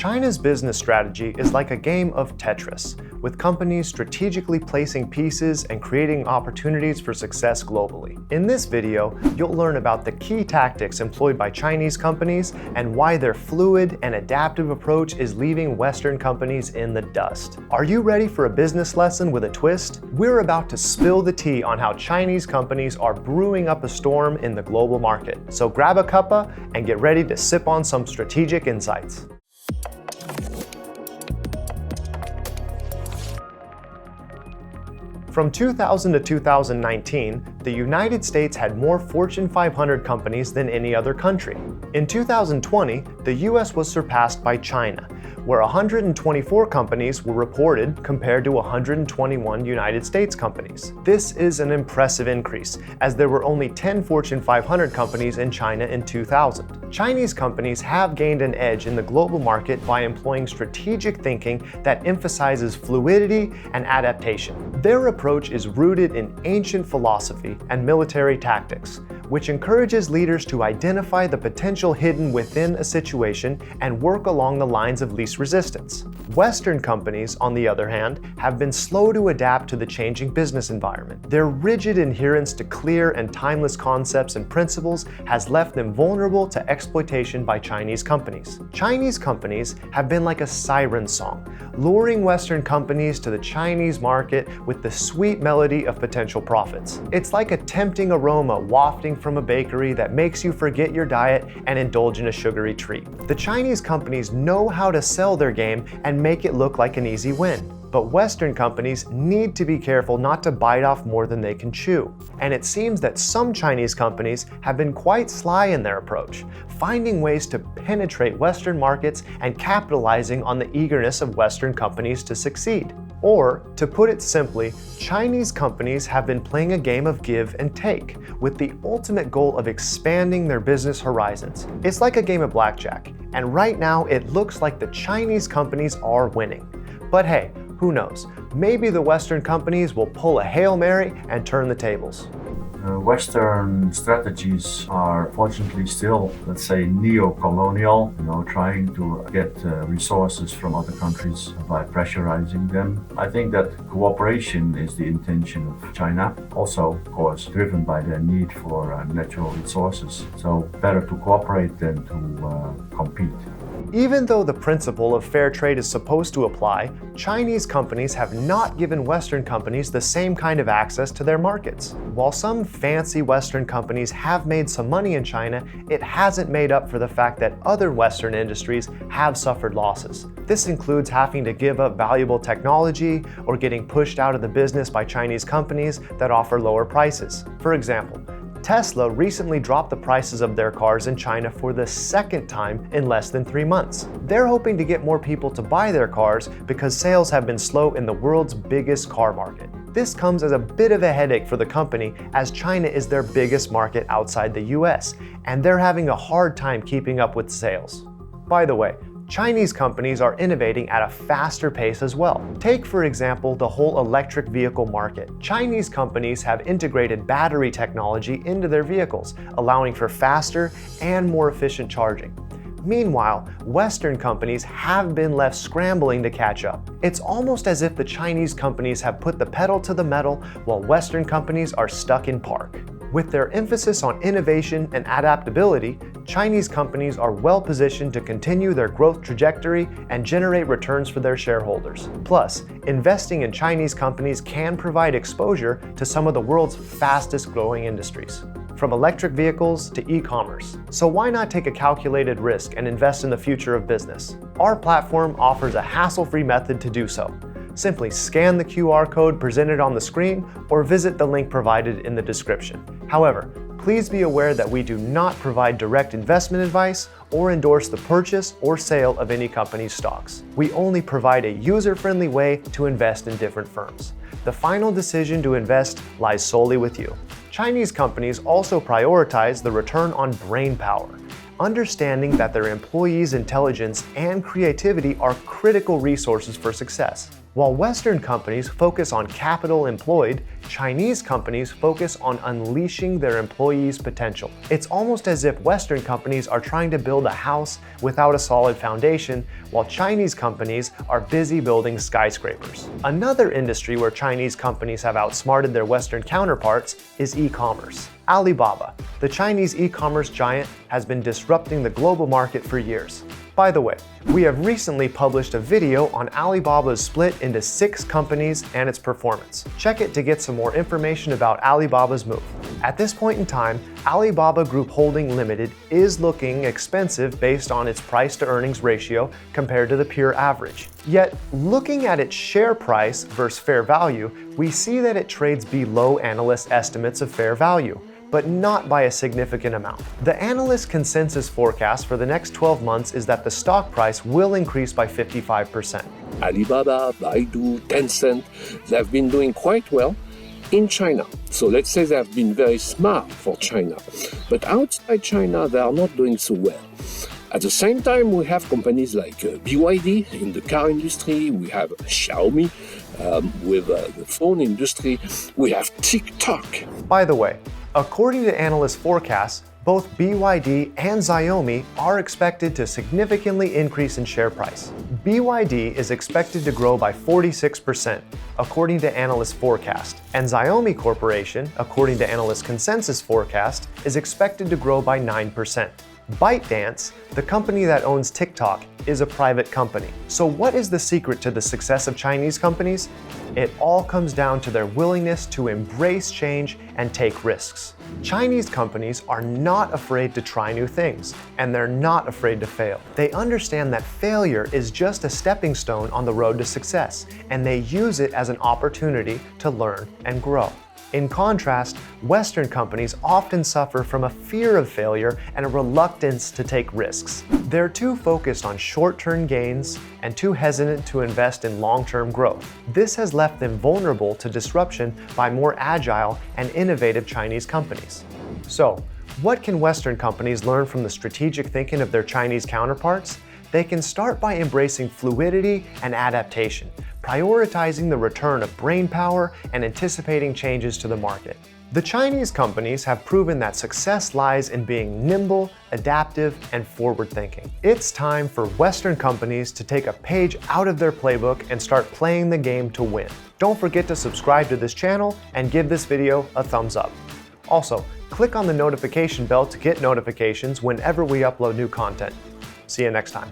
China's business strategy is like a game of Tetris, with companies strategically placing pieces and creating opportunities for success globally. In this video, you'll learn about the key tactics employed by Chinese companies and why their fluid and adaptive approach is leaving Western companies in the dust. Are you ready for a business lesson with a twist? We're about to spill the tea on how Chinese companies are brewing up a storm in the global market. So grab a cuppa and get ready to sip on some strategic insights. From 2000 to 2019, the United States had more Fortune 500 companies than any other country. In 2020, the US was surpassed by China, where 124 companies were reported compared to 121 United States companies. This is an impressive increase, as there were only 10 Fortune 500 companies in China in 2000. Chinese companies have gained an edge in the global market by employing strategic thinking that emphasizes fluidity and adaptation. Their approach is rooted in ancient philosophy and military tactics, which encourages leaders to identify the potential hidden within a situation and work along the lines of least resistance. Western companies, on the other hand, have been slow to adapt to the changing business environment. Their rigid adherence to clear and timeless concepts and principles has left them vulnerable to exploitation by Chinese companies. Chinese companies have been like a siren song, luring Western companies to the Chinese market with the sweet melody of potential profits. It's like a tempting aroma wafting from a bakery that makes you forget your diet and indulge in a sugary treat. The Chinese companies know how to sell their game and make it look like an easy win. But Western companies need to be careful not to bite off more than they can chew. And it seems that some Chinese companies have been quite sly in their approach, finding ways to penetrate Western markets and capitalizing on the eagerness of Western companies to succeed. Or, to put it simply, Chinese companies have been playing a game of give and take, with the ultimate goal of expanding their business horizons. It's like a game of blackjack, and right now it looks like the Chinese companies are winning. But hey, who knows? Maybe the Western companies will pull a Hail Mary and turn the tables. Western strategies are fortunately still, let's say, neo-colonial, trying to get resources from other countries by pressurizing them. I think that cooperation is the intention of China, also, of course, driven by their need for natural resources. So better to cooperate than to compete. Even though the principle of fair trade is supposed to apply, Chinese companies have not given Western companies the same kind of access to their markets. While some fancy Western companies have made some money in China, it hasn't made up for the fact that other Western industries have suffered losses. This includes having to give up valuable technology or getting pushed out of the business by Chinese companies that offer lower prices. For example, Tesla recently dropped the prices of their cars in China for the second time in less than 3 months. They're hoping to get more people to buy their cars because sales have been slow in the world's biggest car market. This comes as a bit of a headache for the company, as China is their biggest market outside the US, and they're having a hard time keeping up with sales. By the way, Chinese companies are innovating at a faster pace as well. Take, for example, the whole electric vehicle market. Chinese companies have integrated battery technology into their vehicles, allowing for faster and more efficient charging. Meanwhile, Western companies have been left scrambling to catch up. It's almost as if the Chinese companies have put the pedal to the metal while Western companies are stuck in park. With their emphasis on innovation and adaptability, Chinese companies are well positioned to continue their growth trajectory and generate returns for their shareholders. Plus, investing in Chinese companies can provide exposure to some of the world's fastest growing industries, from electric vehicles to e-commerce. So why not take a calculated risk and invest in the future of business? Our platform offers a hassle-free method to do so. Simply scan the QR code presented on the screen or visit the link provided in the description. However, please be aware that we do not provide direct investment advice or endorse the purchase or sale of any company's stocks. We only provide a user-friendly way to invest in different firms. The final decision to invest lies solely with you. Chinese companies also prioritize the return on brain power, understanding that their employees' intelligence and creativity are critical resources for success. While Western companies focus on capital employed, Chinese companies focus on unleashing their employees' potential. It's almost as if Western companies are trying to build a house without a solid foundation, while Chinese companies are busy building skyscrapers. Another industry where Chinese companies have outsmarted their Western counterparts is e-commerce. Alibaba, the Chinese e-commerce giant, has been disrupting the global market for years. By the way, we have recently published a video on Alibaba's split into 6 companies and its performance. Check it to get some more information about Alibaba's move. At this point in time, Alibaba Group Holding Limited is looking expensive based on its price-to-earnings ratio compared to the peer average. Yet, looking at its share price versus fair value, we see that it trades below analyst estimates of fair value, but not by a significant amount. The analyst consensus forecast for the next 12 months is that the stock price will increase by 55%. Alibaba, Baidu, Tencent, they've been doing quite well in China. So let's say they have been very smart for China. But outside China, they are not doing so well. At the same time, we have companies like BYD in the car industry, we have Xiaomi with the phone industry, we have TikTok. By the way, according to analyst forecasts, both BYD and Xiaomi are expected to significantly increase in share price. BYD is expected to grow by 46%, according to analyst forecast, and Xiaomi Corporation, according to analyst consensus forecast, is expected to grow by 9%. ByteDance, the company that owns TikTok, is a private company. So what is the secret to the success of Chinese companies? It all comes down to their willingness to embrace change and take risks. Chinese companies are not afraid to try new things, and they're not afraid to fail. They understand that failure is just a stepping stone on the road to success, and they use it as an opportunity to learn and grow. In contrast, Western companies often suffer from a fear of failure and a reluctance to take risks. They're too focused on short-term gains and too hesitant to invest in long-term growth. This has left them vulnerable to disruption by more agile and innovative Chinese companies. So, what can Western companies learn from the strategic thinking of their Chinese counterparts? They can start by embracing fluidity and adaptation, prioritizing the return of brainpower and anticipating changes to the market. The Chinese companies have proven that success lies in being nimble, adaptive, and forward-thinking. It's time for Western companies to take a page out of their playbook and start playing the game to win. Don't forget to subscribe to this channel and give this video a thumbs up. Also, click on the notification bell to get notifications whenever we upload new content. See you next time.